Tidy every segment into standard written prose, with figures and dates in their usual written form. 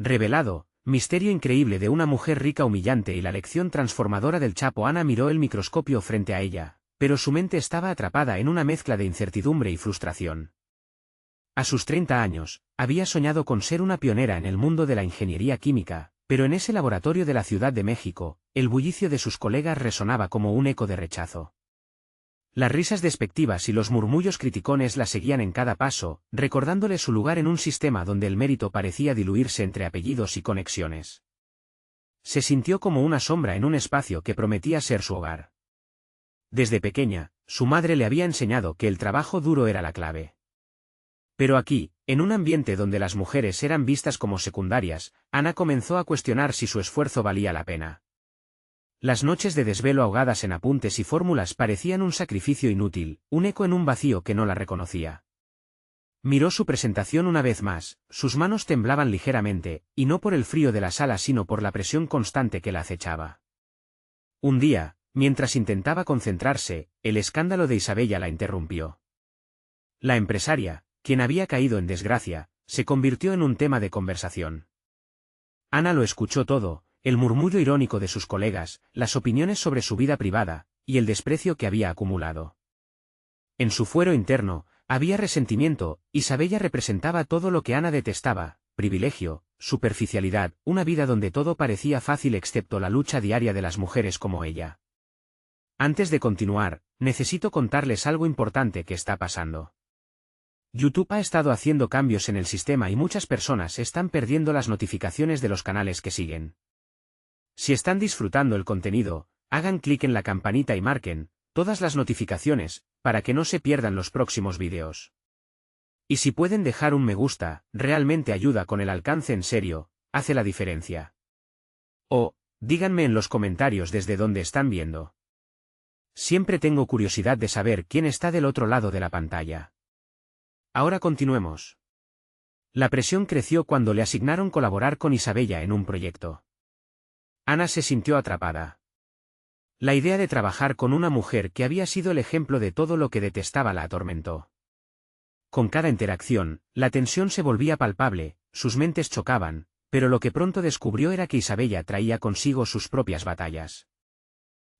Revelado, misterio increíble de una mujer rica humillante y la lección transformadora del Chapo. Ana miró el microscopio frente a ella, pero su mente estaba atrapada en una mezcla de incertidumbre y frustración. A sus 30 años, había soñado con ser una pionera en el mundo de la ingeniería química, pero en ese laboratorio de la Ciudad de México, el bullicio de sus colegas resonaba como un eco de rechazo. Las risas despectivas y los murmullos criticones la seguían en cada paso, recordándole su lugar en un sistema donde el mérito parecía diluirse entre apellidos y conexiones. Se sintió como una sombra en un espacio que prometía ser su hogar. Desde pequeña, su madre le había enseñado que el trabajo duro era la clave. Pero aquí, en un ambiente donde las mujeres eran vistas como secundarias, Ana comenzó a cuestionar si su esfuerzo valía la pena. Las noches de desvelo ahogadas en apuntes y fórmulas parecían un sacrificio inútil, un eco en un vacío que no la reconocía. Miró su presentación una vez más, sus manos temblaban ligeramente, y no por el frío de la sala sino por la presión constante que la acechaba. Un día, mientras intentaba concentrarse, el escándalo de Isabella la interrumpió. La empresaria, quien había caído en desgracia, se convirtió en un tema de conversación. Ana lo escuchó todo, el murmullo irónico de sus colegas, las opiniones sobre su vida privada, y el desprecio que había acumulado. En su fuero interno, había resentimiento. Isabella representaba todo lo que Ana detestaba: privilegio, superficialidad, una vida donde todo parecía fácil excepto la lucha diaria de las mujeres como ella. Antes de continuar, necesito contarles algo importante que está pasando. YouTube ha estado haciendo cambios en el sistema y muchas personas están perdiendo las notificaciones de los canales que siguen. Si están disfrutando el contenido, hagan clic en la campanita y marquen todas las notificaciones, para que no se pierdan los próximos vídeos. Y si pueden dejar un me gusta, realmente ayuda con el alcance, en serio, hace la diferencia. O, díganme en los comentarios desde dónde están viendo. Siempre tengo curiosidad de saber quién está del otro lado de la pantalla. Ahora continuemos. La presión creció cuando le asignaron colaborar con Isabella en un proyecto. Ana se sintió atrapada. La idea de trabajar con una mujer que había sido el ejemplo de todo lo que detestaba la atormentó. Con cada interacción, la tensión se volvía palpable, sus mentes chocaban, pero lo que pronto descubrió era que Isabella traía consigo sus propias batallas.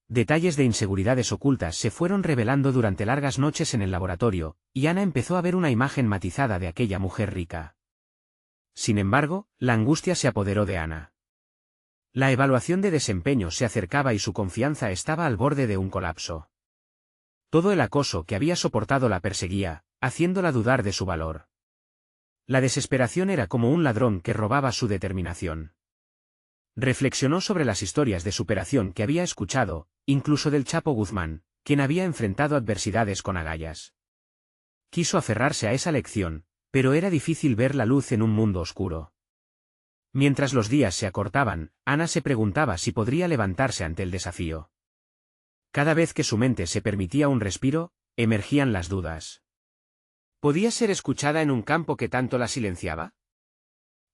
Detalles de inseguridades ocultas se fueron revelando durante largas noches en el laboratorio, y Ana empezó a ver una imagen matizada de aquella mujer rica. Sin embargo, la angustia se apoderó de Ana. La evaluación de desempeño se acercaba y su confianza estaba al borde de un colapso. Todo el acoso que había soportado la perseguía, haciéndola dudar de su valor. La desesperación era como un ladrón que robaba su determinación. Reflexionó sobre las historias de superación que había escuchado, incluso del Chapo Guzmán, quien había enfrentado adversidades con agallas. Quiso aferrarse a esa lección, pero era difícil ver la luz en un mundo oscuro. Mientras los días se acortaban, Ana se preguntaba si podría levantarse ante el desafío. Cada vez que su mente se permitía un respiro, emergían las dudas. ¿Podía ser escuchada en un campo que tanto la silenciaba?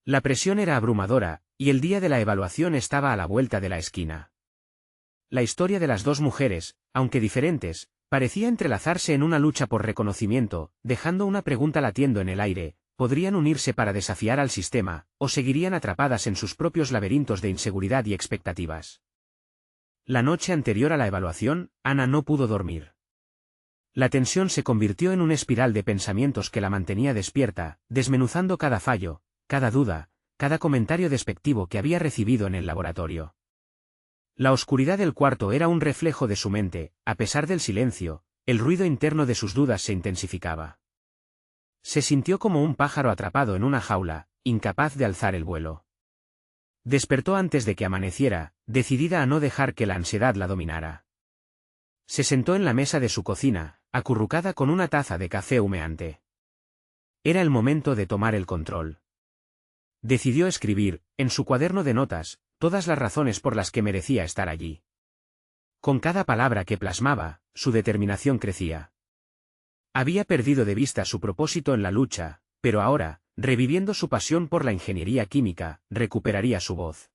La presión era abrumadora, y el día de la evaluación estaba a la vuelta de la esquina. La historia de las dos mujeres, aunque diferentes, parecía entrelazarse en una lucha por reconocimiento, dejando una pregunta latiendo en el aire: ¿podrían unirse para desafiar al sistema, o seguirían atrapadas en sus propios laberintos de inseguridad y expectativas? La noche anterior a la evaluación, Ana no pudo dormir. La tensión se convirtió en una espiral de pensamientos que la mantenía despierta, desmenuzando cada fallo, cada duda, cada comentario despectivo que había recibido en el laboratorio. La oscuridad del cuarto era un reflejo de su mente. A pesar del silencio, el ruido interno de sus dudas se intensificaba. Se sintió como un pájaro atrapado en una jaula, incapaz de alzar el vuelo. Despertó antes de que amaneciera, decidida a no dejar que la ansiedad la dominara. Se sentó en la mesa de su cocina, acurrucada con una taza de café humeante. Era el momento de tomar el control. Decidió escribir, en su cuaderno de notas, todas las razones por las que merecía estar allí. Con cada palabra que plasmaba, su determinación crecía. Había perdido de vista su propósito en la lucha, pero ahora, reviviendo su pasión por la ingeniería química, recuperaría su voz.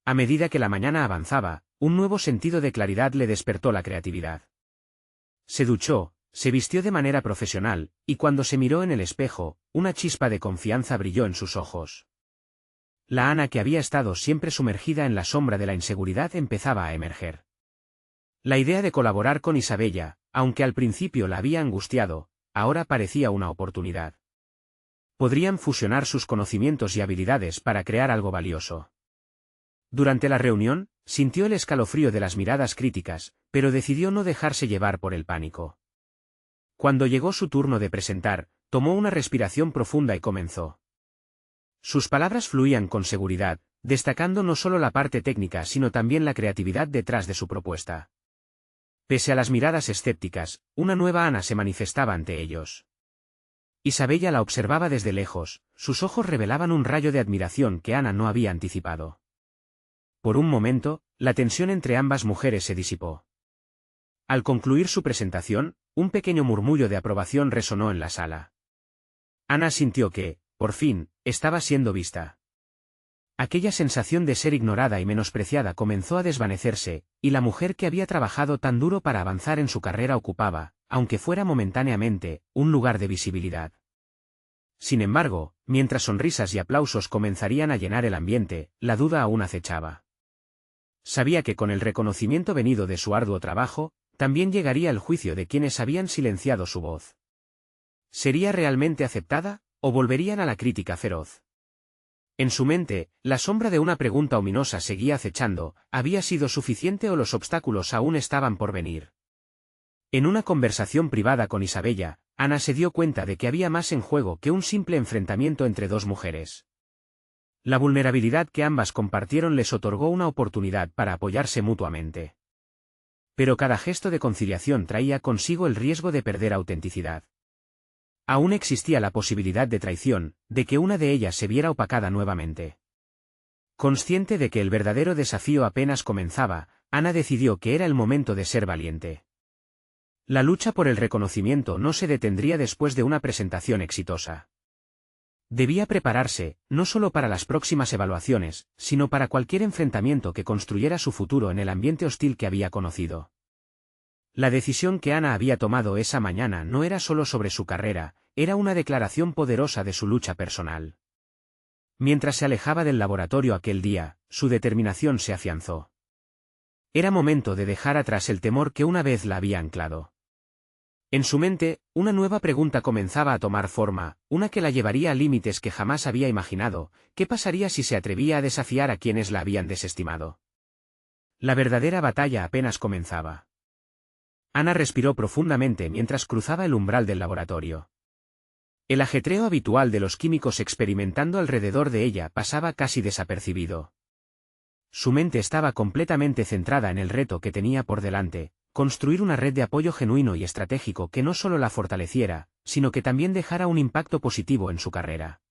A medida que la mañana avanzaba, un nuevo sentido de claridad le despertó la creatividad. Se duchó, se vistió de manera profesional, y cuando se miró en el espejo, una chispa de confianza brilló en sus ojos. La Ana que había estado siempre sumergida en la sombra de la inseguridad empezaba a emerger. La idea de colaborar con Isabella, aunque al principio la había angustiado, ahora parecía una oportunidad. Podrían fusionar sus conocimientos y habilidades para crear algo valioso. Durante la reunión, sintió el escalofrío de las miradas críticas, pero decidió no dejarse llevar por el pánico. Cuando llegó su turno de presentar, tomó una respiración profunda y comenzó. Sus palabras fluían con seguridad, destacando no solo la parte técnica sino también la creatividad detrás de su propuesta. Pese a las miradas escépticas, una nueva Ana se manifestaba ante ellos. Isabella la observaba desde lejos, sus ojos revelaban un rayo de admiración que Ana no había anticipado. Por un momento, la tensión entre ambas mujeres se disipó. Al concluir su presentación, un pequeño murmullo de aprobación resonó en la sala. Ana sintió que, por fin, estaba siendo vista. Aquella sensación de ser ignorada y menospreciada comenzó a desvanecerse, y la mujer que había trabajado tan duro para avanzar en su carrera ocupaba, aunque fuera momentáneamente, un lugar de visibilidad. Sin embargo, mientras sonrisas y aplausos comenzarían a llenar el ambiente, la duda aún acechaba. Sabía que con el reconocimiento venido de su arduo trabajo, también llegaría el juicio de quienes habían silenciado su voz. ¿Sería realmente aceptada, o volverían a la crítica feroz? En su mente, la sombra de una pregunta ominosa seguía acechando, ¿había sido suficiente o los obstáculos aún estaban por venir? En una conversación privada con Isabella, Ana se dio cuenta de que había más en juego que un simple enfrentamiento entre dos mujeres. La vulnerabilidad que ambas compartieron les otorgó una oportunidad para apoyarse mutuamente. Pero cada gesto de conciliación traía consigo el riesgo de perder autenticidad. Aún existía la posibilidad de traición, de que una de ellas se viera opacada nuevamente. Consciente de que el verdadero desafío apenas comenzaba, Ana decidió que era el momento de ser valiente. La lucha por el reconocimiento no se detendría después de una presentación exitosa. Debía prepararse, no solo para las próximas evaluaciones, sino para cualquier enfrentamiento que construyera su futuro en el ambiente hostil que había conocido. La decisión que Ana había tomado esa mañana no era solo sobre su carrera, era una declaración poderosa de su lucha personal. Mientras se alejaba del laboratorio aquel día, su determinación se afianzó. Era momento de dejar atrás el temor que una vez la había anclado. En su mente, una nueva pregunta comenzaba a tomar forma, una que la llevaría a límites que jamás había imaginado. ¿Qué pasaría si se atrevía a desafiar a quienes la habían desestimado? La verdadera batalla apenas comenzaba. Ana respiró profundamente mientras cruzaba el umbral del laboratorio. El ajetreo habitual de los químicos experimentando alrededor de ella pasaba casi desapercibido. Su mente estaba completamente centrada en el reto que tenía por delante, construir una red de apoyo genuino y estratégico que no solo la fortaleciera, sino que también dejara un impacto positivo en su carrera.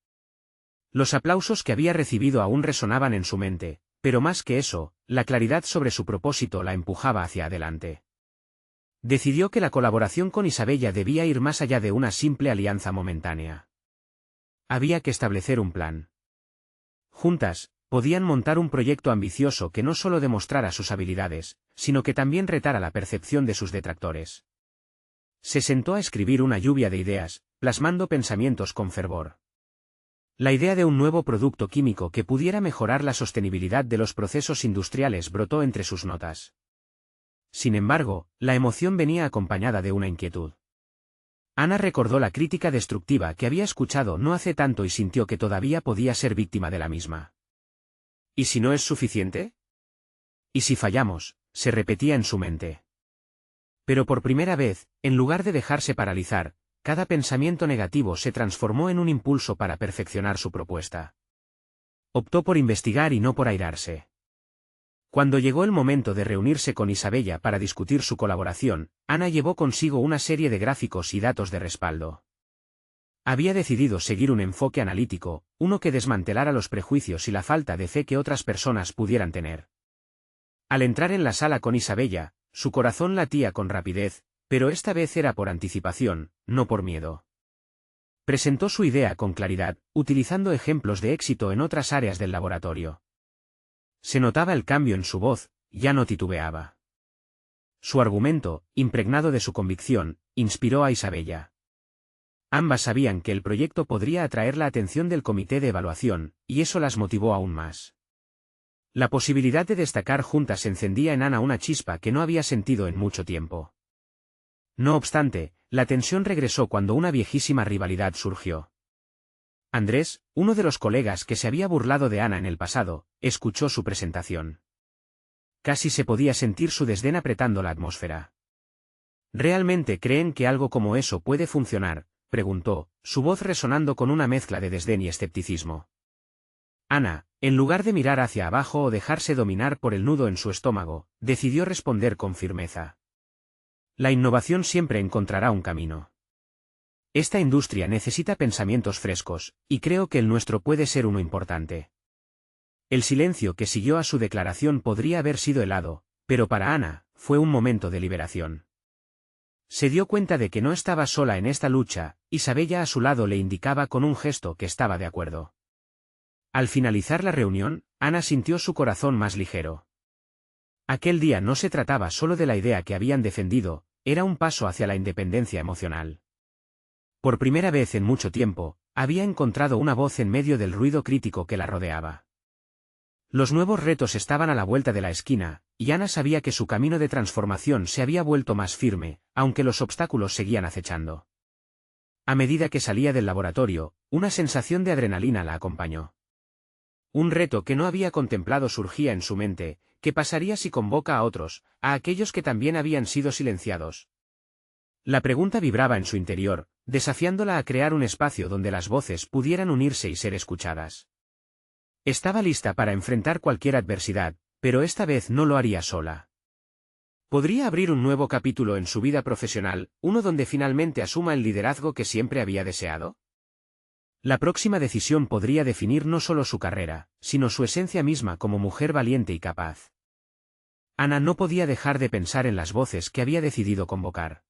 Los aplausos que había recibido aún resonaban en su mente, pero más que eso, la claridad sobre su propósito la empujaba hacia adelante. Decidió que la colaboración con Isabella debía ir más allá de una simple alianza momentánea. Había que establecer un plan. Juntas, podían montar un proyecto ambicioso que no solo demostrara sus habilidades, sino que también retara la percepción de sus detractores. Se sentó a escribir una lluvia de ideas, plasmando pensamientos con fervor. La idea de un nuevo producto químico que pudiera mejorar la sostenibilidad de los procesos industriales brotó entre sus notas. Sin embargo, la emoción venía acompañada de una inquietud. Ana recordó la crítica destructiva que había escuchado no hace tanto y sintió que todavía podía ser víctima de la misma. ¿Y si no es suficiente? ¿Y si fallamos?, se repetía en su mente. Pero por primera vez, en lugar de dejarse paralizar, cada pensamiento negativo se transformó en un impulso para perfeccionar su propuesta. Optó por investigar y no por airarse. Cuando llegó el momento de reunirse con Isabella para discutir su colaboración, Ana llevó consigo una serie de gráficos y datos de respaldo. Había decidido seguir un enfoque analítico, uno que desmantelara los prejuicios y la falta de fe que otras personas pudieran tener. Al entrar en la sala con Isabella, su corazón latía con rapidez, pero esta vez era por anticipación, no por miedo. Presentó su idea con claridad, utilizando ejemplos de éxito en otras áreas del laboratorio. Se notaba el cambio en su voz, ya no titubeaba. Su argumento, impregnado de su convicción, inspiró a Isabella. Ambas sabían que el proyecto podría atraer la atención del comité de evaluación, y eso las motivó aún más. La posibilidad de destacar juntas encendía en Ana una chispa que no había sentido en mucho tiempo. No obstante, la tensión regresó cuando una viejísima rivalidad surgió. Andrés, uno de los colegas que se había burlado de Ana en el pasado, escuchó su presentación. Casi se podía sentir su desdén apretando la atmósfera. ¿Realmente creen que algo como eso puede funcionar?, preguntó, su voz resonando con una mezcla de desdén y escepticismo. Ana, en lugar de mirar hacia abajo o dejarse dominar por el nudo en su estómago, decidió responder con firmeza. La innovación siempre encontrará un camino. Esta industria necesita pensamientos frescos, y creo que el nuestro puede ser uno importante. El silencio que siguió a su declaración podría haber sido helado, pero para Ana, fue un momento de liberación. Se dio cuenta de que no estaba sola en esta lucha, y Sabella a su lado le indicaba con un gesto que estaba de acuerdo. Al finalizar la reunión, Ana sintió su corazón más ligero. Aquel día no se trataba solo de la idea que habían defendido, era un paso hacia la independencia emocional. Por primera vez en mucho tiempo, había encontrado una voz en medio del ruido crítico que la rodeaba. Los nuevos retos estaban a la vuelta de la esquina, y Ana sabía que su camino de transformación se había vuelto más firme, aunque los obstáculos seguían acechando. A medida que salía del laboratorio, una sensación de adrenalina la acompañó. Un reto que no había contemplado surgía en su mente: ¿qué pasaría si convoca a otros, a aquellos que también habían sido silenciados? La pregunta vibraba en su interior, desafiándola a crear un espacio donde las voces pudieran unirse y ser escuchadas. Estaba lista para enfrentar cualquier adversidad, pero esta vez no lo haría sola. Podría abrir un nuevo capítulo en su vida profesional, uno donde finalmente asuma el liderazgo que siempre había deseado. La próxima decisión podría definir no solo su carrera, sino su esencia misma como mujer valiente y capaz. Ana no podía dejar de pensar en las voces que había decidido convocar.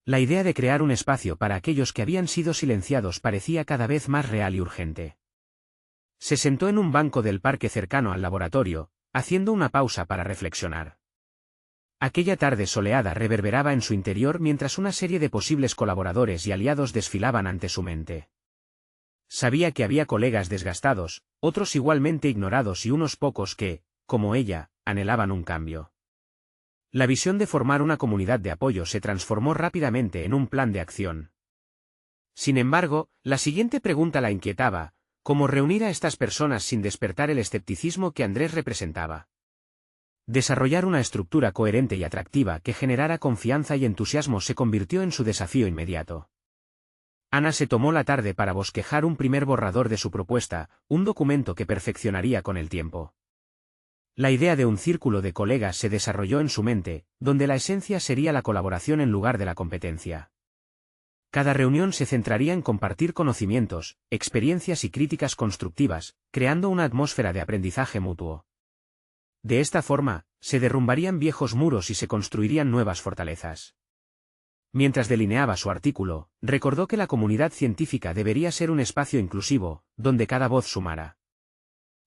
La idea de crear un espacio para aquellos que habían sido silenciados parecía cada vez más real y urgente. Se sentó en un banco del parque cercano al laboratorio, haciendo una pausa para reflexionar. Aquella tarde soleada reverberaba en su interior mientras una serie de posibles colaboradores y aliados desfilaban ante su mente. Sabía que había colegas desgastados, otros igualmente ignorados y unos pocos que, como ella, anhelaban un cambio. La visión de formar una comunidad de apoyo se transformó rápidamente en un plan de acción. Sin embargo, la siguiente pregunta la inquietaba: ¿cómo reunir a estas personas sin despertar el escepticismo que Andrés representaba? Desarrollar una estructura coherente y atractiva que generara confianza y entusiasmo se convirtió en su desafío inmediato. Ana se tomó la tarde para bosquejar un primer borrador de su propuesta, un documento que perfeccionaría con el tiempo. La idea de un círculo de colegas se desarrolló en su mente, donde la esencia sería la colaboración en lugar de la competencia. Cada reunión se centraría en compartir conocimientos, experiencias y críticas constructivas, creando una atmósfera de aprendizaje mutuo. De esta forma, se derrumbarían viejos muros y se construirían nuevas fortalezas. Mientras delineaba su artículo, recordó que la comunidad científica debería ser un espacio inclusivo, donde cada voz sumara.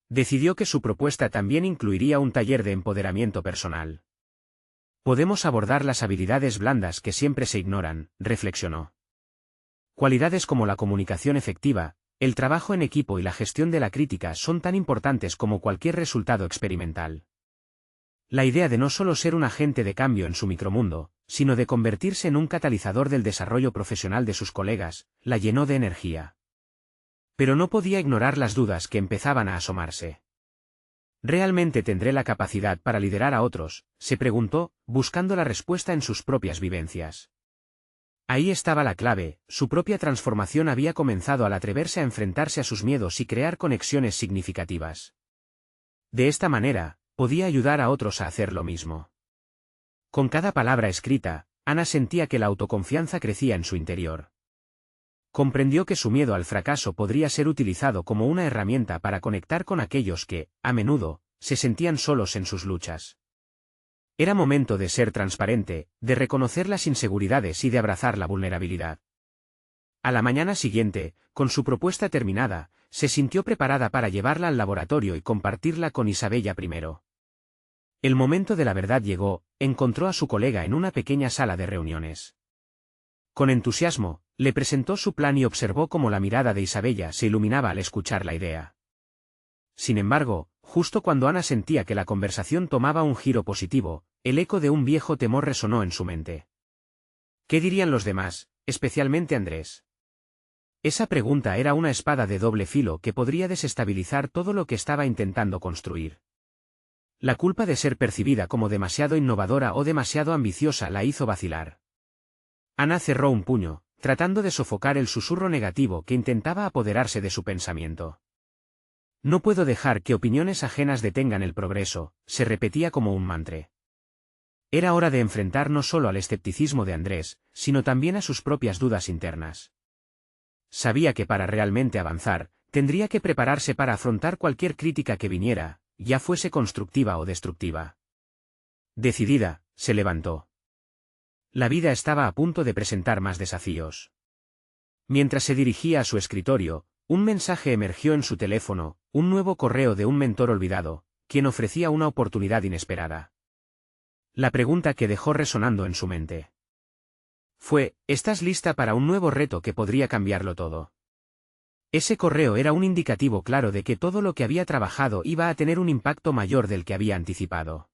Decidió que su propuesta también incluiría un taller de empoderamiento personal. Podemos abordar las habilidades blandas que siempre se ignoran, reflexionó. Cualidades como la comunicación efectiva, el trabajo en equipo y la gestión de la crítica son tan importantes como cualquier resultado experimental. La idea de no solo ser un agente de cambio en su micromundo, sino de convertirse en un catalizador del desarrollo profesional de sus colegas, la llenó de energía. Pero no podía ignorar las dudas que empezaban a asomarse. ¿Realmente tendré la capacidad para liderar a otros?, se preguntó, buscando la respuesta en sus propias vivencias. Ahí estaba la clave: su propia transformación había comenzado al atreverse a enfrentarse a sus miedos y crear conexiones significativas. De esta manera, podía ayudar a otros a hacer lo mismo. Con cada palabra escrita, Ana sentía que la autoconfianza crecía en su interior. Comprendió que su miedo al fracaso podría ser utilizado como una herramienta para conectar con aquellos que, a menudo, se sentían solos en sus luchas. Era momento de ser transparente, de reconocer las inseguridades y de abrazar la vulnerabilidad. A la mañana siguiente, con su propuesta terminada, se sintió preparada para llevarla al laboratorio y compartirla con Isabella primero. El momento de la verdad llegó, encontró a su colega en una pequeña sala de reuniones. Con entusiasmo, le presentó su plan y observó cómo la mirada de Isabella se iluminaba al escuchar la idea. Sin embargo, justo cuando Ana sentía que la conversación tomaba un giro positivo, el eco de un viejo temor resonó en su mente. ¿Qué dirían los demás, especialmente Andrés? Esa pregunta era una espada de doble filo que podría desestabilizar todo lo que estaba intentando construir. La culpa de ser percibida como demasiado innovadora o demasiado ambiciosa la hizo vacilar. Ana cerró un puño, tratando de sofocar el susurro negativo que intentaba apoderarse de su pensamiento. No puedo dejar que opiniones ajenas detengan el progreso, se repetía como un mantra. Era hora de enfrentar no solo al escepticismo de Andrés, sino también a sus propias dudas internas. Sabía que para realmente avanzar, tendría que prepararse para afrontar cualquier crítica que viniera, ya fuese constructiva o destructiva. Decidida, se levantó. La vida estaba a punto de presentar más desafíos. Mientras se dirigía a su escritorio, un mensaje emergió en su teléfono, un nuevo correo de un mentor olvidado, quien ofrecía una oportunidad inesperada. La pregunta que dejó resonando en su mente fue: ¿estás lista para un nuevo reto que podría cambiarlo todo? Ese correo era un indicativo claro de que todo lo que había trabajado iba a tener un impacto mayor del que había anticipado.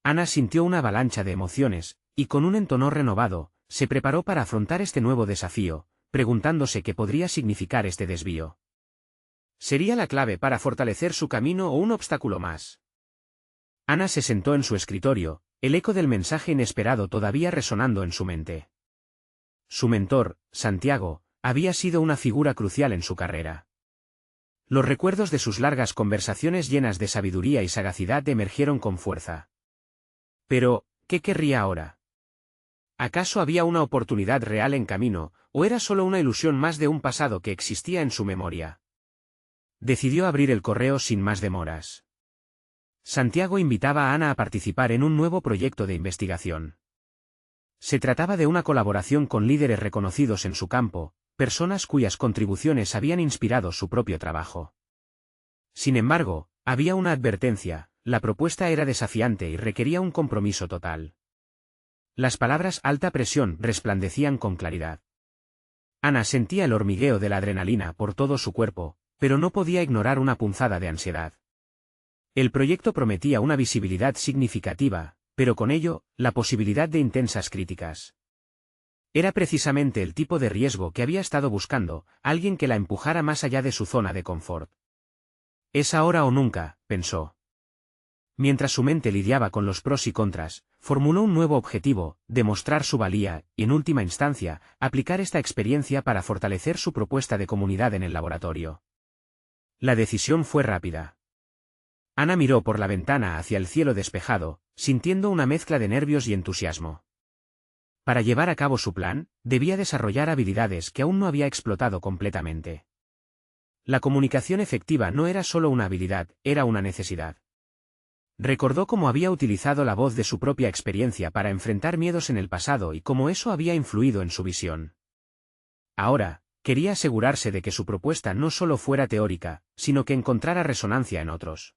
Ana sintió una avalancha de emociones, y con un entono renovado, se preparó para afrontar este nuevo desafío, preguntándose qué podría significar este desvío. ¿Sería la clave para fortalecer su camino o un obstáculo más? Ana se sentó en su escritorio, el eco del mensaje inesperado todavía resonando en su mente. Su mentor, Santiago, había sido una figura crucial en su carrera. Los recuerdos de sus largas conversaciones llenas de sabiduría y sagacidad emergieron con fuerza. Pero, ¿qué querría ahora? ¿Acaso había una oportunidad real en camino, o era solo una ilusión más de un pasado que existía en su memoria? Decidió abrir el correo sin más demoras. Santiago invitaba a Ana a participar en un nuevo proyecto de investigación. Se trataba de una colaboración con líderes reconocidos en su campo, personas cuyas contribuciones habían inspirado su propio trabajo. Sin embargo, había una advertencia: la propuesta era desafiante y requería un compromiso total. Las palabras alta presión resplandecían con claridad. Ana sentía el hormigueo de la adrenalina por todo su cuerpo, pero no podía ignorar una punzada de ansiedad. El proyecto prometía una visibilidad significativa, pero con ello, la posibilidad de intensas críticas. Era precisamente el tipo de riesgo que había estado buscando, alguien que la empujara más allá de su zona de confort. Es ahora o nunca, pensó. Mientras su mente lidiaba con los pros y contras, formuló un nuevo objetivo: demostrar su valía, y en última instancia, aplicar esta experiencia para fortalecer su propuesta de comunidad en el laboratorio. La decisión fue rápida. Ana miró por la ventana hacia el cielo despejado, sintiendo una mezcla de nervios y entusiasmo. Para llevar a cabo su plan, debía desarrollar habilidades que aún no había explotado completamente. La comunicación efectiva no era solo una habilidad, era una necesidad. Recordó cómo había utilizado la voz de su propia experiencia para enfrentar miedos en el pasado y cómo eso había influido en su visión. Ahora, quería asegurarse de que su propuesta no solo fuera teórica, sino que encontrara resonancia en otros.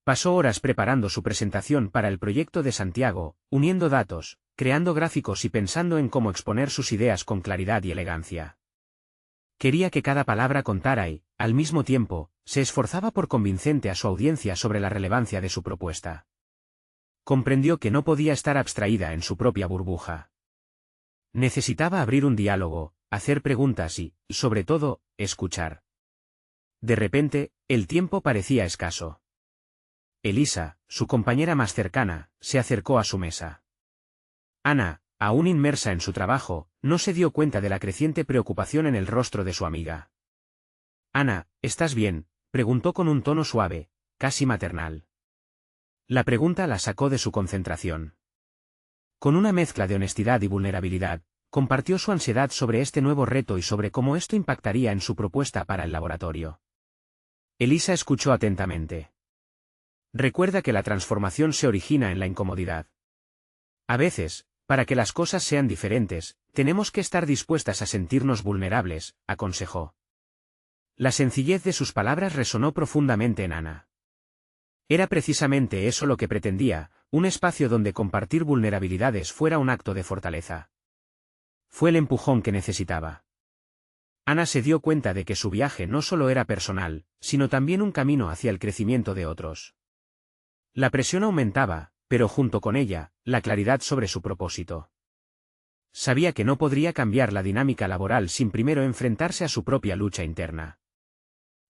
Pasó horas preparando su presentación para el proyecto de Santiago, uniendo datos, creando gráficos y pensando en cómo exponer sus ideas con claridad y elegancia. Quería que cada palabra contara y, al mismo tiempo, se esforzaba por convincente a su audiencia sobre la relevancia de su propuesta. Comprendió que no podía estar abstraída en su propia burbuja. Necesitaba abrir un diálogo, hacer preguntas y, sobre todo, escuchar. De repente, el tiempo parecía escaso. Elisa, su compañera más cercana, se acercó a su mesa. Ana, aún inmersa en su trabajo, no se dio cuenta de la creciente preocupación en el rostro de su amiga. «Ana, ¿estás bien?», preguntó con un tono suave, casi maternal. La pregunta la sacó de su concentración. Con una mezcla de honestidad y vulnerabilidad, compartió su ansiedad sobre este nuevo reto y sobre cómo esto impactaría en su propuesta para el laboratorio. Elisa escuchó atentamente. «Recuerda que la transformación se origina en la incomodidad. A veces, para que las cosas sean diferentes, tenemos que estar dispuestas a sentirnos vulnerables», aconsejó. La sencillez de sus palabras resonó profundamente en Ana. Era precisamente eso lo que pretendía, un espacio donde compartir vulnerabilidades fuera un acto de fortaleza. Fue el empujón que necesitaba. Ana se dio cuenta de que su viaje no solo era personal, sino también un camino hacia el crecimiento de otros. La presión aumentaba, pero junto con ella, la claridad sobre su propósito. Sabía que no podría cambiar la dinámica laboral sin primero enfrentarse a su propia lucha interna.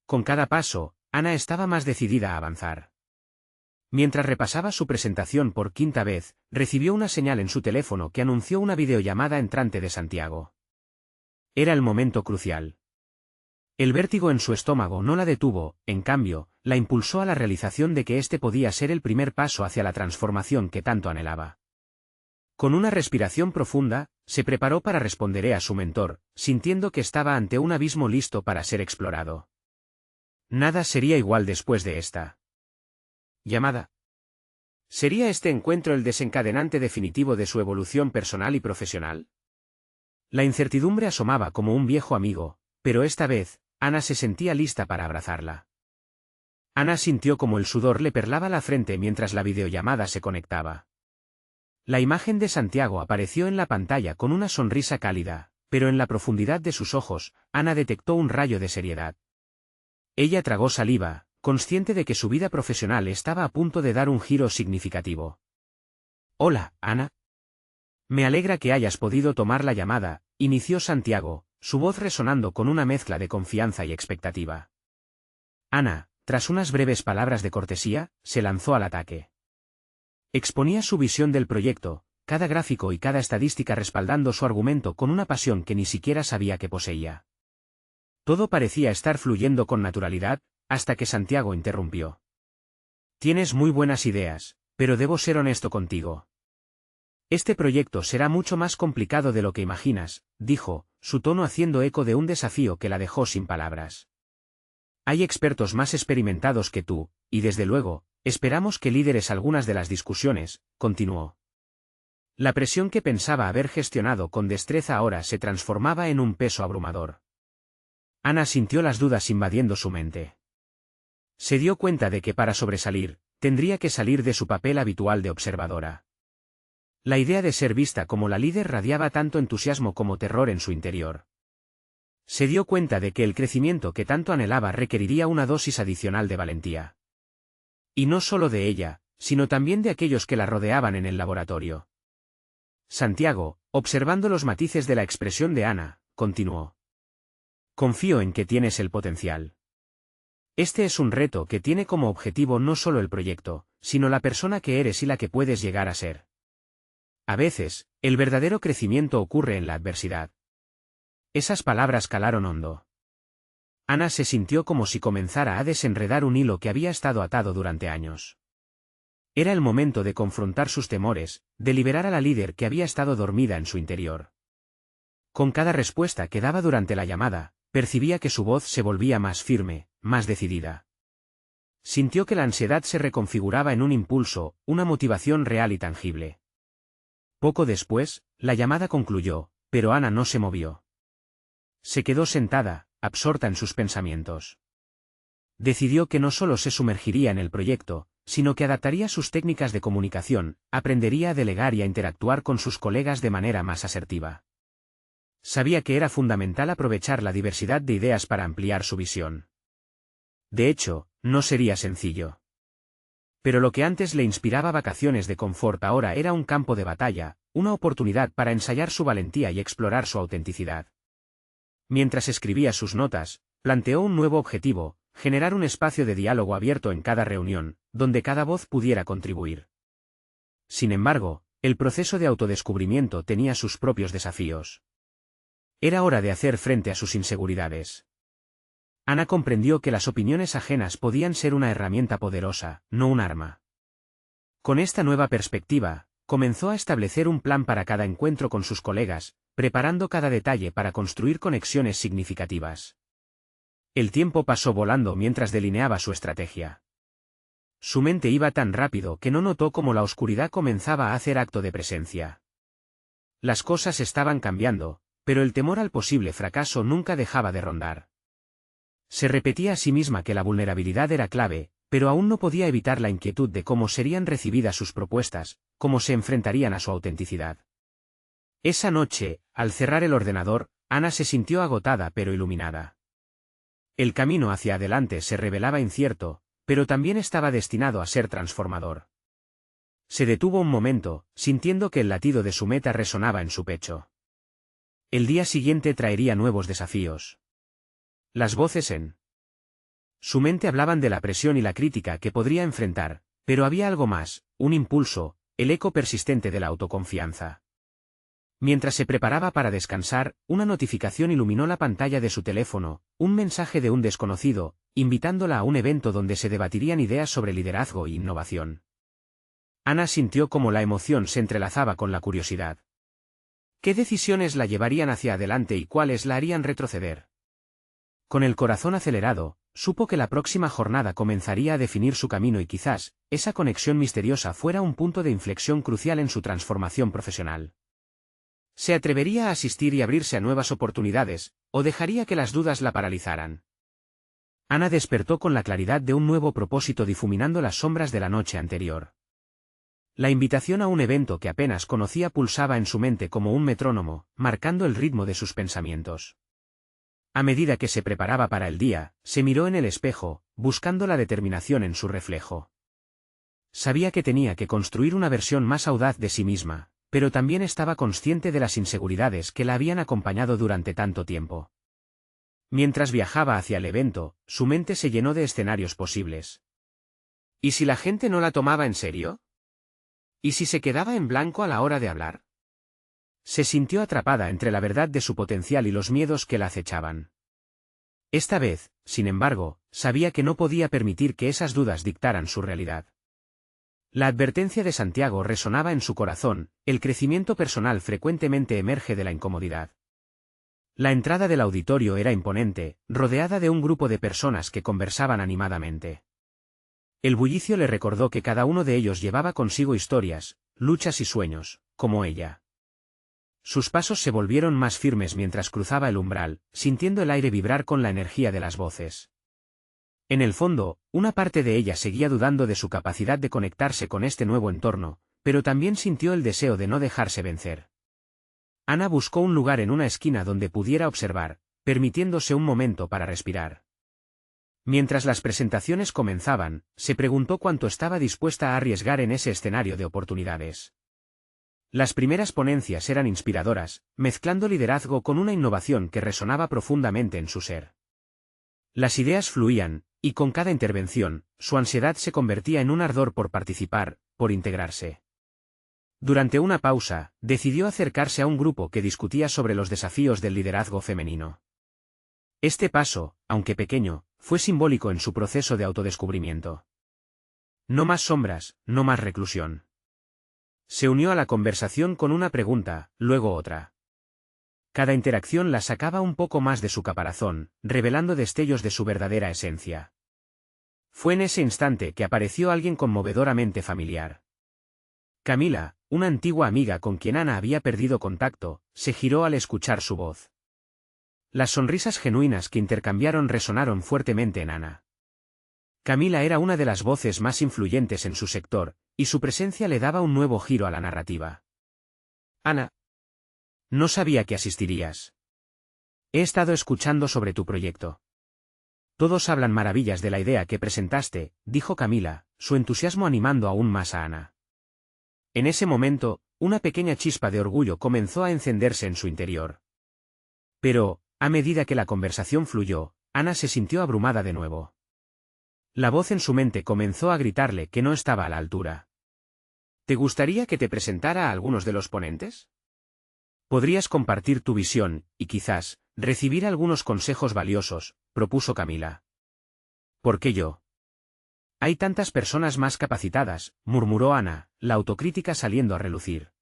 Con cada paso, Ana estaba más decidida a avanzar. Mientras repasaba su presentación por quinta vez, recibió una señal en su teléfono que anunció una videollamada entrante de Santiago. Era el momento crucial. El vértigo en su estómago no la detuvo, en cambio, la impulsó a la realización de que este podía ser el primer paso hacia la transformación que tanto anhelaba. Con una respiración profunda, se preparó para responder a su mentor, sintiendo que estaba ante un abismo listo para ser explorado. Nada sería igual después de esta llamada. ¿Sería este encuentro el desencadenante definitivo de su evolución personal y profesional? La incertidumbre asomaba como un viejo amigo, pero esta vez, Ana se sentía lista para abrazarla. Ana sintió como el sudor le perlaba la frente mientras la videollamada se conectaba. La imagen de Santiago apareció en la pantalla con una sonrisa cálida, pero en la profundidad de sus ojos, Ana detectó un rayo de seriedad. Ella tragó saliva, consciente de que su vida profesional estaba a punto de dar un giro significativo. «Hola, Ana. Me alegra que hayas podido tomar la llamada», inició Santiago, su voz resonando con una mezcla de confianza y expectativa. Ana, tras unas breves palabras de cortesía, se lanzó al ataque. Exponía su visión del proyecto, cada gráfico y cada estadística respaldando su argumento con una pasión que ni siquiera sabía que poseía. Todo parecía estar fluyendo con naturalidad, hasta que Santiago interrumpió. «Tienes muy buenas ideas, pero debo ser honesto contigo. Este proyecto será mucho más complicado de lo que imaginas», dijo, su tono haciendo eco de un desafío que la dejó sin palabras. «Hay expertos más experimentados que tú, y desde luego, esperamos que lideres algunas de las discusiones», continuó. La presión que pensaba haber gestionado con destreza ahora se transformaba en un peso abrumador. Ana sintió las dudas invadiendo su mente. Se dio cuenta de que para sobresalir, tendría que salir de su papel habitual de observadora. La idea de ser vista como la líder radiaba tanto entusiasmo como terror en su interior. Se dio cuenta de que el crecimiento que tanto anhelaba requeriría una dosis adicional de valentía. Y no solo de ella, sino también de aquellos que la rodeaban en el laboratorio. Santiago, observando los matices de la expresión de Ana, continuó. «Confío en que tienes el potencial. Este es un reto que tiene como objetivo no solo el proyecto, sino la persona que eres y la que puedes llegar a ser. A veces, el verdadero crecimiento ocurre en la adversidad». Esas palabras calaron hondo. Ana se sintió como si comenzara a desenredar un hilo que había estado atado durante años. Era el momento de confrontar sus temores, de liberar a la líder que había estado dormida en su interior. Con cada respuesta que daba durante la llamada, percibía que su voz se volvía más firme, más decidida. Sintió que la ansiedad se reconfiguraba en un impulso, una motivación real y tangible. Poco después, la llamada concluyó, pero Ana no se movió. Se quedó sentada, absorta en sus pensamientos. Decidió que no solo se sumergiría en el proyecto, sino que adaptaría sus técnicas de comunicación, aprendería a delegar y a interactuar con sus colegas de manera más asertiva. Sabía que era fundamental aprovechar la diversidad de ideas para ampliar su visión. De hecho, no sería sencillo. Pero lo que antes le inspiraba vacaciones de confort ahora era un campo de batalla, una oportunidad para ensayar su valentía y explorar su autenticidad. Mientras escribía sus notas, planteó un nuevo objetivo: generar un espacio de diálogo abierto en cada reunión, donde cada voz pudiera contribuir. Sin embargo, el proceso de autodescubrimiento tenía sus propios desafíos. Era hora de hacer frente a sus inseguridades. Ana comprendió que las opiniones ajenas podían ser una herramienta poderosa, no un arma. Con esta nueva perspectiva, comenzó a establecer un plan para cada encuentro con sus colegas, preparando cada detalle para construir conexiones significativas. El tiempo pasó volando mientras delineaba su estrategia. Su mente iba tan rápido que no notó cómo la oscuridad comenzaba a hacer acto de presencia. Las cosas estaban cambiando, pero el temor al posible fracaso nunca dejaba de rondar. Se repetía a sí misma que la vulnerabilidad era clave, pero aún no podía evitar la inquietud de cómo serían recibidas sus propuestas, cómo se enfrentarían a su autenticidad. Esa noche, al cerrar el ordenador, Ana se sintió agotada pero iluminada. El camino hacia adelante se revelaba incierto, pero también estaba destinado a ser transformador. Se detuvo un momento, sintiendo que el latido de su meta resonaba en su pecho. El día siguiente traería nuevos desafíos. Las voces en su mente hablaban de la presión y la crítica que podría enfrentar, pero había algo más, un impulso, el eco persistente de la autoconfianza. Mientras se preparaba para descansar, una notificación iluminó la pantalla de su teléfono, un mensaje de un desconocido, invitándola a un evento donde se debatirían ideas sobre liderazgo e innovación. Ana sintió cómo la emoción se entrelazaba con la curiosidad. ¿Qué decisiones la llevarían hacia adelante y cuáles la harían retroceder? Con el corazón acelerado, supo que la próxima jornada comenzaría a definir su camino y quizás, esa conexión misteriosa fuera un punto de inflexión crucial en su transformación profesional. ¿Se atrevería a asistir y abrirse a nuevas oportunidades, o dejaría que las dudas la paralizaran? Ana despertó con la claridad de un nuevo propósito difuminando las sombras de la noche anterior. La invitación a un evento que apenas conocía pulsaba en su mente como un metrónomo, marcando el ritmo de sus pensamientos. A medida que se preparaba para el día, se miró en el espejo, buscando la determinación en su reflejo. Sabía que tenía que construir una versión más audaz de sí misma, pero también estaba consciente de las inseguridades que la habían acompañado durante tanto tiempo. Mientras viajaba hacia el evento, su mente se llenó de escenarios posibles. ¿Y si la gente no la tomaba en serio? ¿Y si se quedaba en blanco a la hora de hablar? Se sintió atrapada entre la verdad de su potencial y los miedos que la acechaban. Esta vez, sin embargo, sabía que no podía permitir que esas dudas dictaran su realidad. La advertencia de Santiago resonaba en su corazón, el crecimiento personal frecuentemente emerge de la incomodidad. La entrada del auditorio era imponente, rodeada de un grupo de personas que conversaban animadamente. El bullicio le recordó que cada uno de ellos llevaba consigo historias, luchas y sueños, como ella. Sus pasos se volvieron más firmes mientras cruzaba el umbral, sintiendo el aire vibrar con la energía de las voces. En el fondo, una parte de ella seguía dudando de su capacidad de conectarse con este nuevo entorno, pero también sintió el deseo de no dejarse vencer. Ana buscó un lugar en una esquina donde pudiera observar, permitiéndose un momento para respirar. Mientras las presentaciones comenzaban, se preguntó cuánto estaba dispuesta a arriesgar en ese escenario de oportunidades. Las primeras ponencias eran inspiradoras, mezclando liderazgo con una innovación que resonaba profundamente en su ser. Las ideas fluían, y con cada intervención, su ansiedad se convertía en un ardor por participar, por integrarse. Durante una pausa, decidió acercarse a un grupo que discutía sobre los desafíos del liderazgo femenino. Este paso, aunque pequeño, fue simbólico en su proceso de autodescubrimiento. No más sombras, no más reclusión. Se unió a la conversación con una pregunta, luego otra. Cada interacción la sacaba un poco más de su caparazón, revelando destellos de su verdadera esencia. Fue en ese instante que apareció alguien conmovedoramente familiar. Camila, una antigua amiga con quien Ana había perdido contacto, se giró al escuchar su voz. Las sonrisas genuinas que intercambiaron resonaron fuertemente en Ana. Camila era una de las voces más influyentes en su sector, y su presencia le daba un nuevo giro a la narrativa. Ana. No sabía que asistirías. He estado escuchando sobre tu proyecto. Todos hablan maravillas de la idea que presentaste, dijo Camila, su entusiasmo animando aún más a Ana. En ese momento, una pequeña chispa de orgullo comenzó a encenderse en su interior. Pero, a medida que la conversación fluyó, Ana se sintió abrumada de nuevo. La voz en su mente comenzó a gritarle que no estaba a la altura. ¿Te gustaría que te presentara a algunos de los ponentes? Podrías compartir tu visión, y quizás, recibir algunos consejos valiosos, propuso Camila. ¿Por qué yo? Hay tantas personas más capacitadas, murmuró Ana, la autocrítica saliendo a relucir.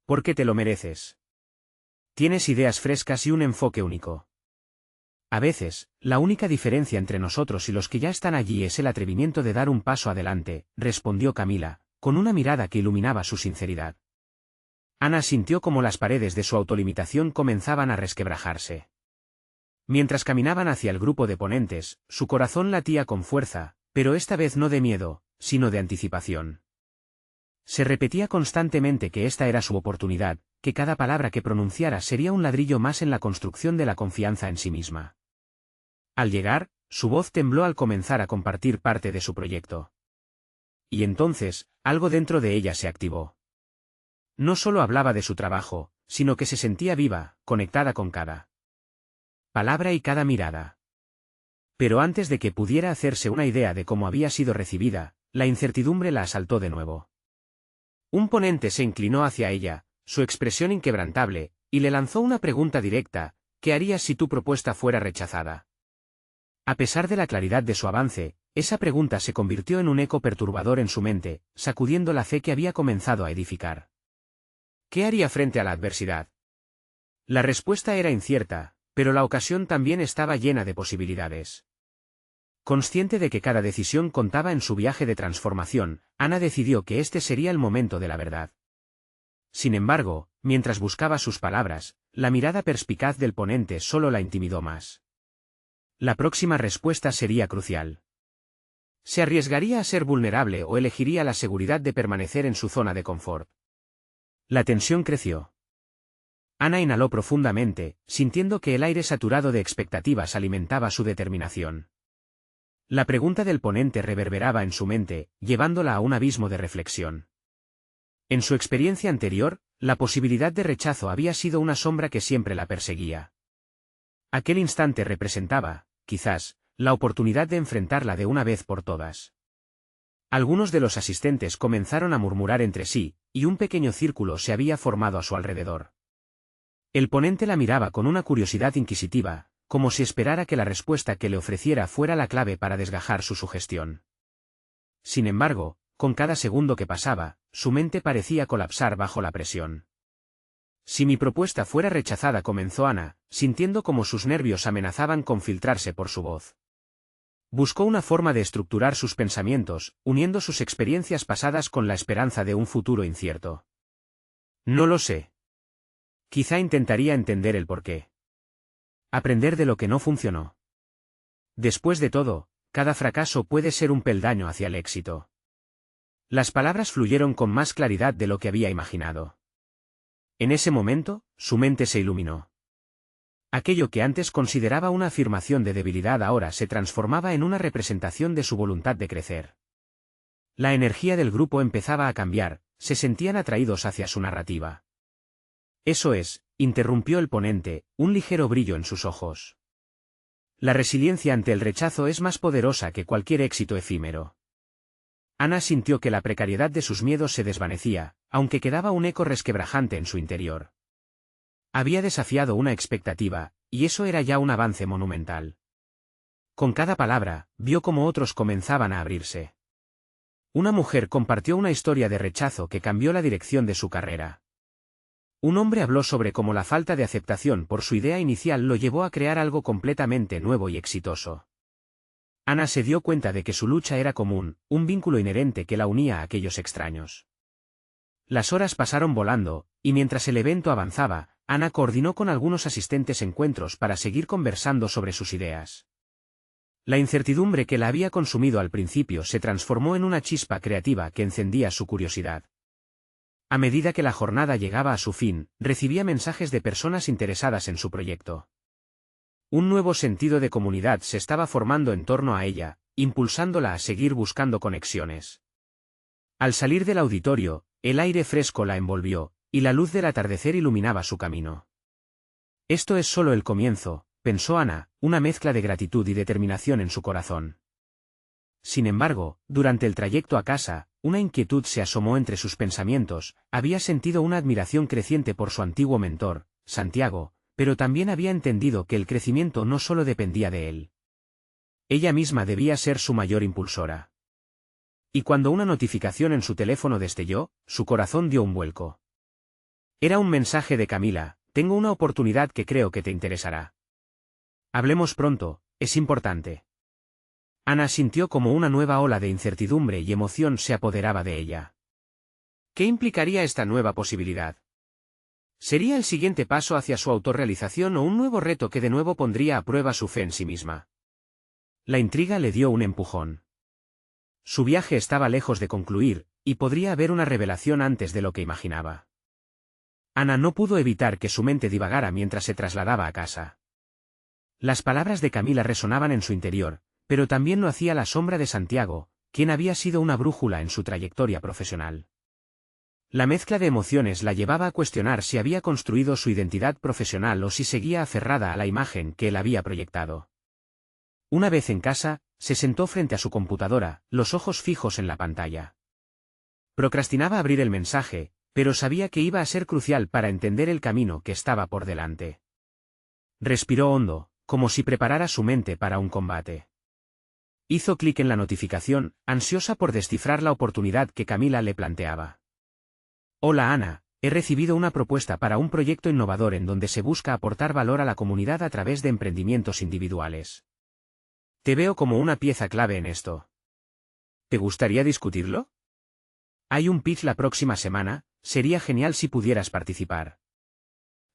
Porque te lo mereces. Tienes ideas frescas y un enfoque único. A veces, la única diferencia entre nosotros y los que ya están allí es el atrevimiento de dar un paso adelante, respondió Camila, con una mirada que iluminaba su sinceridad. Ana sintió como las paredes de su autolimitación comenzaban a resquebrajarse. Mientras caminaban hacia el grupo de ponentes, su corazón latía con fuerza, pero esta vez no de miedo, sino de anticipación. Se repetía constantemente que esta era su oportunidad, que cada palabra que pronunciara sería un ladrillo más en la construcción de la confianza en sí misma. Al llegar, su voz tembló al comenzar a compartir parte de su proyecto. Y entonces, algo dentro de ella se activó. No solo hablaba de su trabajo, sino que se sentía viva, conectada con cada palabra y cada mirada. Pero antes de que pudiera hacerse una idea de cómo había sido recibida, la incertidumbre la asaltó de nuevo. Un ponente se inclinó hacia ella, su expresión inquebrantable, y le lanzó una pregunta directa: ¿qué harías si tu propuesta fuera rechazada? A pesar de la claridad de su avance, esa pregunta se convirtió en un eco perturbador en su mente, sacudiendo la fe que había comenzado a edificar. ¿Qué haría frente a la adversidad? La respuesta era incierta, pero la ocasión también estaba llena de posibilidades. Consciente de que cada decisión contaba en su viaje de transformación, Ana decidió que este sería el momento de la verdad. Sin embargo, mientras buscaba sus palabras, la mirada perspicaz del ponente solo la intimidó más. La próxima respuesta sería crucial. ¿Se arriesgaría a ser vulnerable o elegiría la seguridad de permanecer en su zona de confort? La tensión creció. Ana inhaló profundamente, sintiendo que el aire saturado de expectativas alimentaba su determinación. La pregunta del ponente reverberaba en su mente, llevándola a un abismo de reflexión. En su experiencia anterior, la posibilidad de rechazo había sido una sombra que siempre la perseguía. Aquel instante representaba, quizás, la oportunidad de enfrentarla de una vez por todas. Algunos de los asistentes comenzaron a murmurar entre sí, y un pequeño círculo se había formado a su alrededor. El ponente la miraba con una curiosidad inquisitiva, como si esperara que la respuesta que le ofreciera fuera la clave para desgajar su sugestión. Sin embargo, con cada segundo que pasaba, su mente parecía colapsar bajo la presión. Si mi propuesta fuera rechazada, comenzó Ana, sintiendo como sus nervios amenazaban con filtrarse por su voz. Buscó una forma de estructurar sus pensamientos, uniendo sus experiencias pasadas con la esperanza de un futuro incierto. No lo sé. Quizá intentaría entender el porqué. Aprender de lo que no funcionó. Después de todo, cada fracaso puede ser un peldaño hacia el éxito. Las palabras fluyeron con más claridad de lo que había imaginado. En ese momento, su mente se iluminó. Aquello que antes consideraba una afirmación de debilidad ahora se transformaba en una representación de su voluntad de crecer. La energía del grupo empezaba a cambiar, se sentían atraídos hacia su narrativa. Eso es, interrumpió el ponente, un ligero brillo en sus ojos. La resiliencia ante el rechazo es más poderosa que cualquier éxito efímero. Ana sintió que la precariedad de sus miedos se desvanecía, aunque quedaba un eco resquebrajante en su interior. Había desafiado una expectativa, y eso era ya un avance monumental. Con cada palabra, vio cómo otros comenzaban a abrirse. Una mujer compartió una historia de rechazo que cambió la dirección de su carrera. Un hombre habló sobre cómo la falta de aceptación por su idea inicial lo llevó a crear algo completamente nuevo y exitoso. Ana se dio cuenta de que su lucha era común, un vínculo inherente que la unía a aquellos extraños. Las horas pasaron volando, y mientras el evento avanzaba, Ana coordinó con algunos asistentes encuentros para seguir conversando sobre sus ideas. La incertidumbre que la había consumido al principio se transformó en una chispa creativa que encendía su curiosidad. A medida que la jornada llegaba a su fin, recibía mensajes de personas interesadas en su proyecto. Un nuevo sentido de comunidad se estaba formando en torno a ella, impulsándola a seguir buscando conexiones. Al salir del auditorio, el aire fresco la envolvió, y la luz del atardecer iluminaba su camino. Esto es solo el comienzo, pensó Ana, una mezcla de gratitud y determinación en su corazón. Sin embargo, durante el trayecto a casa, una inquietud se asomó entre sus pensamientos. Había sentido una admiración creciente por su antiguo mentor, Santiago, pero también había entendido que el crecimiento no solo dependía de él. Ella misma debía ser su mayor impulsora. Y cuando una notificación en su teléfono destelló, su corazón dio un vuelco. Era un mensaje de Camila: tengo una oportunidad que creo que te interesará. Hablemos pronto, es importante. Ana sintió como una nueva ola de incertidumbre y emoción se apoderaba de ella. ¿Qué implicaría esta nueva posibilidad? ¿Sería el siguiente paso hacia su autorrealización o un nuevo reto que de nuevo pondría a prueba su fe en sí misma? La intriga le dio un empujón. Su viaje estaba lejos de concluir, y podría haber una revelación antes de lo que imaginaba. Ana no pudo evitar que su mente divagara mientras se trasladaba a casa. Las palabras de Camila resonaban en su interior, pero también lo hacía la sombra de Santiago, quien había sido una brújula en su trayectoria profesional. La mezcla de emociones la llevaba a cuestionar si había construido su identidad profesional o si seguía aferrada a la imagen que él había proyectado. Una vez en casa, se sentó frente a su computadora, los ojos fijos en la pantalla. Procrastinaba abrir el mensaje, pero sabía que iba a ser crucial para entender el camino que estaba por delante. Respiró hondo, como si preparara su mente para un combate. Hizo clic en la notificación, ansiosa por descifrar la oportunidad que Camila le planteaba. Hola Ana, he recibido una propuesta para un proyecto innovador en donde se busca aportar valor a la comunidad a través de emprendimientos individuales. Te veo como una pieza clave en esto. ¿Te gustaría discutirlo? Hay un pitch la próxima semana, sería genial si pudieras participar.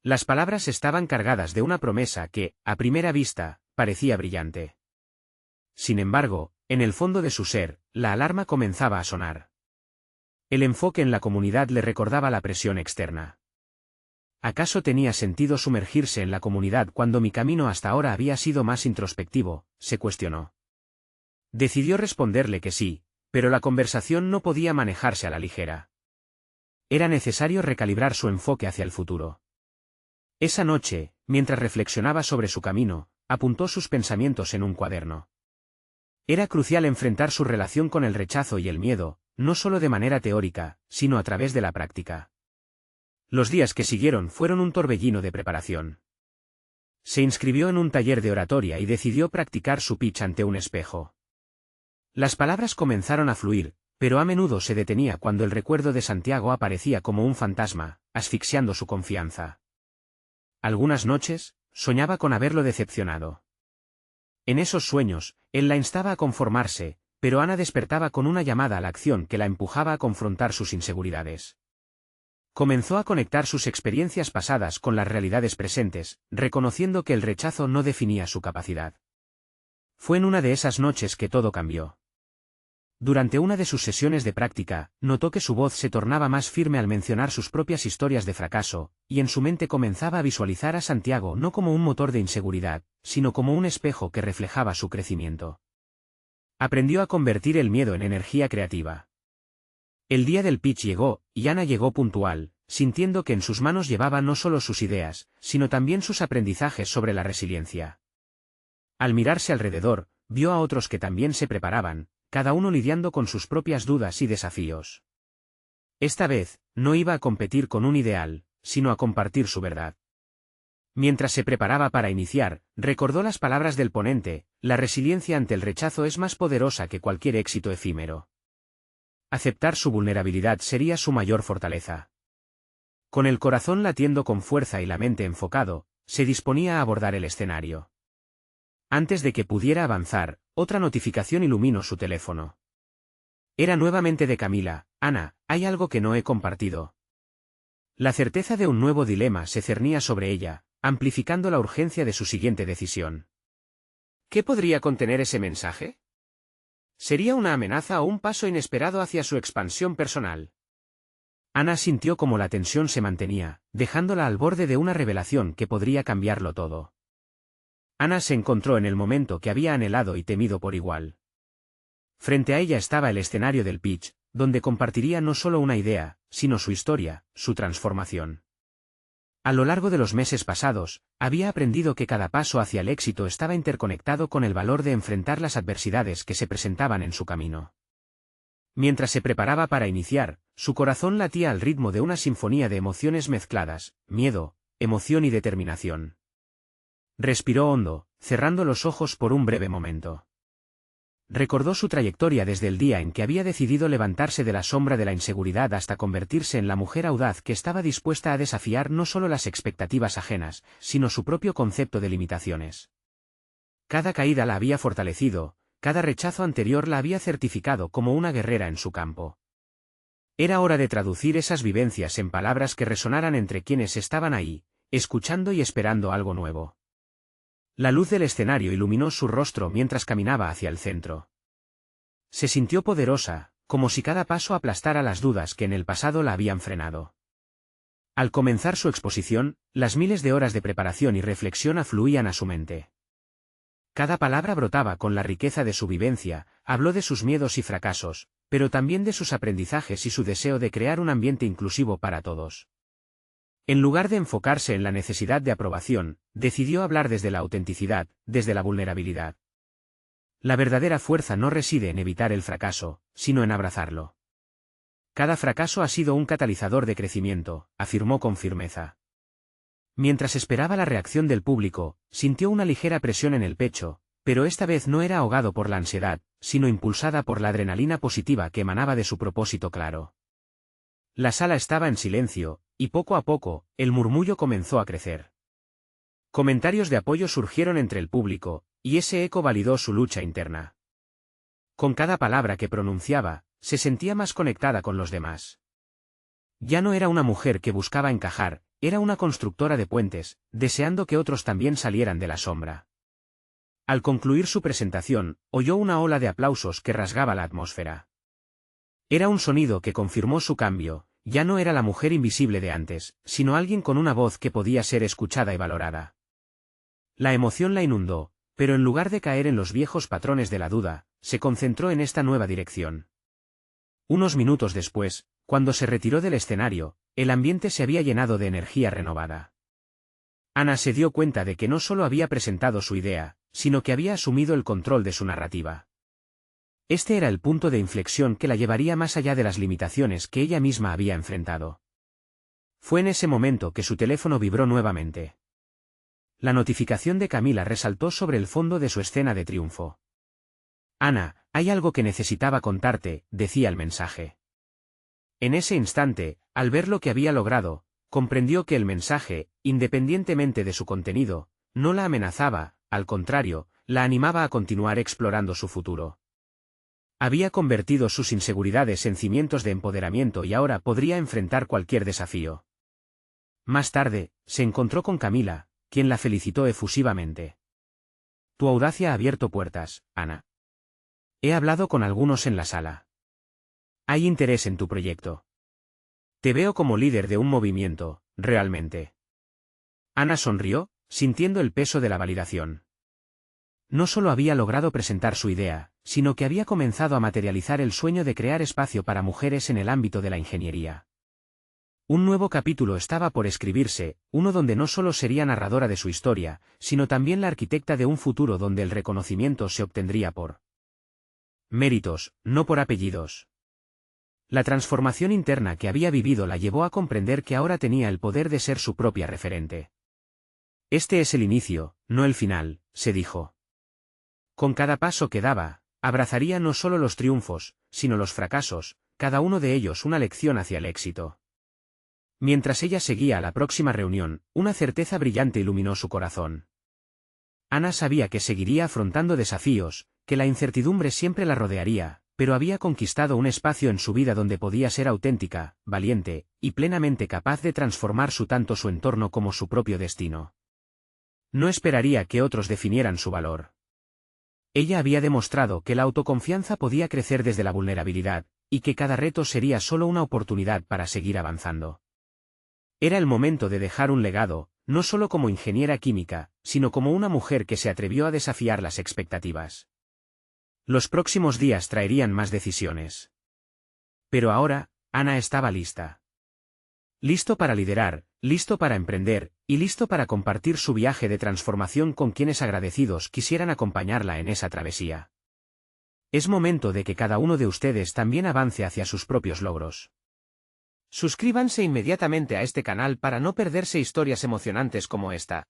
Las palabras estaban cargadas de una promesa que, a primera vista, parecía brillante. Sin embargo, en el fondo de su ser, la alarma comenzaba a sonar. El enfoque en la comunidad le recordaba la presión externa. ¿Acaso tenía sentido sumergirse en la comunidad cuando mi camino hasta ahora había sido más introspectivo?, se cuestionó. Decidió responderle que sí, pero la conversación no podía manejarse a la ligera. Era necesario recalibrar su enfoque hacia el futuro. Esa noche, mientras reflexionaba sobre su camino, apuntó sus pensamientos en un cuaderno. Era crucial enfrentar su relación con el rechazo y el miedo, no solo de manera teórica, sino a través de la práctica. Los días que siguieron fueron un torbellino de preparación. Se inscribió en un taller de oratoria y decidió practicar su pitch ante un espejo. Las palabras comenzaron a fluir, pero a menudo se detenía cuando el recuerdo de Santiago aparecía como un fantasma, asfixiando su confianza. Algunas noches, soñaba con haberlo decepcionado. En esos sueños, él la instaba a conformarse, pero Ana despertaba con una llamada a la acción que la empujaba a confrontar sus inseguridades. Comenzó a conectar sus experiencias pasadas con las realidades presentes, reconociendo que el rechazo no definía su capacidad. Fue en una de esas noches que todo cambió. Durante una de sus sesiones de práctica, notó que su voz se tornaba más firme al mencionar sus propias historias de fracaso, y en su mente comenzaba a visualizar a Santiago no como un motor de inseguridad, sino como un espejo que reflejaba su crecimiento. Aprendió a convertir el miedo en energía creativa. El día del pitch llegó, y Ana llegó puntual, sintiendo que en sus manos llevaba no solo sus ideas, sino también sus aprendizajes sobre la resiliencia. Al mirarse alrededor, vio a otros que también se preparaban, cada uno lidiando con sus propias dudas y desafíos. Esta vez, no iba a competir con un ideal, sino a compartir su verdad. Mientras se preparaba para iniciar, recordó las palabras del ponente: la resiliencia ante el rechazo es más poderosa que cualquier éxito efímero. Aceptar su vulnerabilidad sería su mayor fortaleza. Con el corazón latiendo con fuerza y la mente enfocado, se disponía a abordar el escenario. Antes de que pudiera avanzar, otra notificación iluminó su teléfono. Era nuevamente de Camila. Ana, hay algo que no he compartido. La certeza de un nuevo dilema se cernía sobre ella, amplificando la urgencia de su siguiente decisión. ¿Qué podría contener ese mensaje? ¿Sería una amenaza o un paso inesperado hacia su expansión personal? Ana sintió como la tensión se mantenía, dejándola al borde de una revelación que podría cambiarlo todo. Ana se encontró en el momento que había anhelado y temido por igual. Frente a ella estaba el escenario del pitch, donde compartiría no solo una idea, sino su historia, su transformación. A lo largo de los meses pasados, había aprendido que cada paso hacia el éxito estaba interconectado con el valor de enfrentar las adversidades que se presentaban en su camino. Mientras se preparaba para iniciar, su corazón latía al ritmo de una sinfonía de emociones mezcladas: miedo, emoción y determinación. Respiró hondo, cerrando los ojos por un breve momento. Recordó su trayectoria desde el día en que había decidido levantarse de la sombra de la inseguridad hasta convertirse en la mujer audaz que estaba dispuesta a desafiar no solo las expectativas ajenas, sino su propio concepto de limitaciones. Cada caída la había fortalecido, cada rechazo anterior la había certificado como una guerrera en su campo. Era hora de traducir esas vivencias en palabras que resonaran entre quienes estaban ahí, escuchando y esperando algo nuevo. La luz del escenario iluminó su rostro mientras caminaba hacia el centro. Se sintió poderosa, como si cada paso aplastara las dudas que en el pasado la habían frenado. Al comenzar su exposición, las miles de horas de preparación y reflexión afluían a su mente. Cada palabra brotaba con la riqueza de su vivencia, habló de sus miedos y fracasos, pero también de sus aprendizajes y su deseo de crear un ambiente inclusivo para todos. En lugar de enfocarse en la necesidad de aprobación, decidió hablar desde la autenticidad, desde la vulnerabilidad. La verdadera fuerza no reside en evitar el fracaso, sino en abrazarlo. Cada fracaso ha sido un catalizador de crecimiento, afirmó con firmeza. Mientras esperaba la reacción del público, sintió una ligera presión en el pecho, pero esta vez no era ahogado por la ansiedad, sino impulsada por la adrenalina positiva que emanaba de su propósito claro. La sala estaba en silencio, y poco a poco, el murmullo comenzó a crecer. Comentarios de apoyo surgieron entre el público, y ese eco validó su lucha interna. Con cada palabra que pronunciaba, se sentía más conectada con los demás. Ya no era una mujer que buscaba encajar, era una constructora de puentes, deseando que otros también salieran de la sombra. Al concluir su presentación, oyó una ola de aplausos que rasgaba la atmósfera. Era un sonido que confirmó su cambio, ya no era la mujer invisible de antes, sino alguien con una voz que podía ser escuchada y valorada. La emoción la inundó, pero en lugar de caer en los viejos patrones de la duda, se concentró en esta nueva dirección. Unos minutos después, cuando se retiró del escenario, el ambiente se había llenado de energía renovada. Ana se dio cuenta de que no solo había presentado su idea, sino que había asumido el control de su narrativa. Este era el punto de inflexión que la llevaría más allá de las limitaciones que ella misma había enfrentado. Fue en ese momento que su teléfono vibró nuevamente. La notificación de Camila resaltó sobre el fondo de su escena de triunfo. Ana, hay algo que necesitaba contarte, decía el mensaje. En ese instante, al ver lo que había logrado, comprendió que el mensaje, independientemente de su contenido, no la amenazaba, al contrario, la animaba a continuar explorando su futuro. Había convertido sus inseguridades en cimientos de empoderamiento y ahora podría enfrentar cualquier desafío. Más tarde, se encontró con Camila, quien la felicitó efusivamente. Tu audacia ha abierto puertas, Ana. He hablado con algunos en la sala. Hay interés en tu proyecto. Te veo como líder de un movimiento, realmente. Ana sonrió, sintiendo el peso de la validación. No solo había logrado presentar su idea, sino que había comenzado a materializar el sueño de crear espacio para mujeres en el ámbito de la ingeniería. Un nuevo capítulo estaba por escribirse, uno donde no solo sería narradora de su historia, sino también la arquitecta de un futuro donde el reconocimiento se obtendría por méritos, no por apellidos. La transformación interna que había vivido la llevó a comprender que ahora tenía el poder de ser su propia referente. Este es el inicio, no el final, se dijo. Con cada paso que daba, abrazaría no solo los triunfos, sino los fracasos, cada uno de ellos una lección hacia el éxito. Mientras ella seguía a la próxima reunión, una certeza brillante iluminó su corazón. Ana sabía que seguiría afrontando desafíos, que la incertidumbre siempre la rodearía, pero había conquistado un espacio en su vida donde podía ser auténtica, valiente, y plenamente capaz de transformar tanto su entorno como su propio destino. No esperaría que otros definieran su valor. Ella había demostrado que la autoconfianza podía crecer desde la vulnerabilidad, y que cada reto sería solo una oportunidad para seguir avanzando. Era el momento de dejar un legado, no solo como ingeniera química, sino como una mujer que se atrevió a desafiar las expectativas. Los próximos días traerían más decisiones. Pero ahora, Ana estaba lista. Listo para liderar, listo para emprender, y listo para compartir su viaje de transformación con quienes agradecidos quisieran acompañarla en esa travesía. Es momento de que cada uno de ustedes también avance hacia sus propios logros. Suscríbanse inmediatamente a este canal para no perderse historias emocionantes como esta.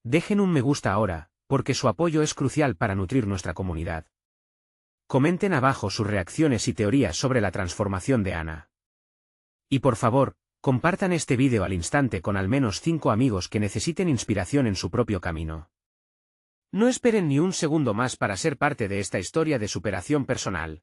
Dejen un me gusta ahora, porque su apoyo es crucial para nutrir nuestra comunidad. Comenten abajo sus reacciones y teorías sobre la transformación de Ana. Y por favor, compartan este vídeo al instante con al menos 5 amigos que necesiten inspiración en su propio camino. No esperen ni un segundo más para ser parte de esta historia de superación personal.